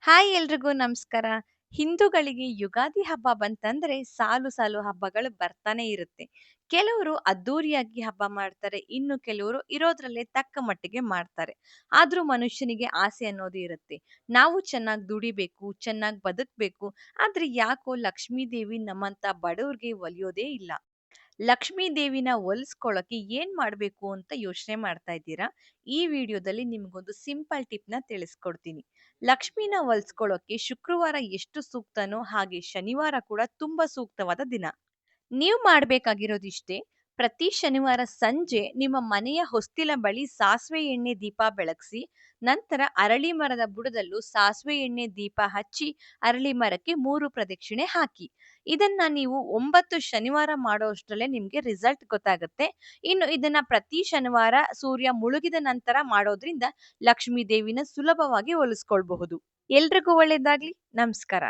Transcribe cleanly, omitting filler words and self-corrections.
Hi ಎಲ್ರಿಗೂ ನಮಸ್ಕಾರ. ಹಿಂದೂಗಳಿಗೆ ಯುಗಾದಿ ಹಬ್ಬ ಬಂತಂದ್ರೆ ಸಾಲು ಸಾಲು ಹಬ್ಬಗಳು ಬರ್ತಾನೆ ಇರುತ್ತೆ. ಕೆಲವರು ಅದ್ದೂರಿಯಾಗಿ ಹಬ್ಬ ಮಾಡ್ತಾರೆ. ಇನ್ನು ಕೆಲವರು ಇರೋದ್ರಲ್ಲೇ ತಕ್ಕ ಮಟ್ಟಿಗೆ ಮಾಡ್ತಾರೆ. ಆದ್ರೂ ಮನುಷ್ಯನಿಗೆ ಆಸೆ ಅನ್ನೋದು ಇರುತ್ತೆ. ನಾವು ಚೆನ್ನಾಗಿ ದುಡಿಬೇಕು, ಚೆನ್ನಾಗಿ ಬದುಕ್ಬೇಕು. ಆದ್ರೆ ಯಾಕೋ ಲಕ್ಷ್ಮೀ ದೇವಿ ನಮ್ಮಂತ ಬಡವ್ರಿಗೆ ಒಲಿಯೋದೇ ಇಲ್ಲ. ಲಕ್ಷ್ಮೀ ದೇವಿನ ಒಲಿಸ್ಕೊಳ್ಳೋಕೆ ಏನ್ ಮಾಡ್ಬೇಕು ಅಂತ ಯೋಚನೆ ಮಾಡ್ತಾ ಇದ್ದೀರಾ? ಈ ವಿಡಿಯೋದಲ್ಲಿ ನಿಮ್ಗೊಂದು ಸಿಂಪಲ್ ಟಿಪ್‌ನ ತಿಳಿಸ್ಕೊಡ್ತೀನಿ. ಲಕ್ಷ್ಮೀನ ಒಲಿಸ್ಕೊಳ್ಳೋಕೆ ಶುಕ್ರವಾರ ಎಷ್ಟು ಸೂಕ್ತನೋ ಹಾಗೆ ಶನಿವಾರ ಕೂಡ ತುಂಬಾ ಸೂಕ್ತವಾದ ದಿನ. ನೀವು ಮಾಡ್ಬೇಕಾಗಿರೋದಿಷ್ಟೇ. ಪ್ರತಿ ಶನಿವಾರ ಸಂಜೆ ನಿಮ್ಮ ಮನೆಯ ಹೊಸ್ತಿಲ ಬಳಿ ಸಾಸಿವೆ ಎಣ್ಣೆ ದೀಪ ಬೆಳಗಿಸಿ, ನಂತರ ಅರಳಿ ಮರದ ಬುಡದಲ್ಲೂ ಸಾಸಿವೆ ಎಣ್ಣೆ ದೀಪ ಹಚ್ಚಿ ಅರಳಿ ಮರಕ್ಕೆ 3 ಪ್ರದಕ್ಷಿಣೆ ಹಾಕಿ. ಇದನ್ನ ನೀವು 9 ಶನಿವಾರ ಮಾಡೋಷ್ಟ್ರಲ್ಲೇ ನಿಮ್ಗೆ ರಿಸಲ್ಟ್ ಗೊತ್ತಾಗುತ್ತೆ. ಇನ್ನು ಇದನ್ನ ಪ್ರತಿ ಶನಿವಾರ ಸೂರ್ಯ ಮುಳುಗಿದ ನಂತರ ಮಾಡೋದ್ರಿಂದ ಲಕ್ಷ್ಮೀ ದೇವಿನ ಸುಲಭವಾಗಿ ಒಲಿಸ್ಕೊಳ್ಬಹುದು. ಎಲ್ರಿಗೂ ಒಳ್ಳೇದಾಗ್ಲಿ. ನಮಸ್ಕಾರ.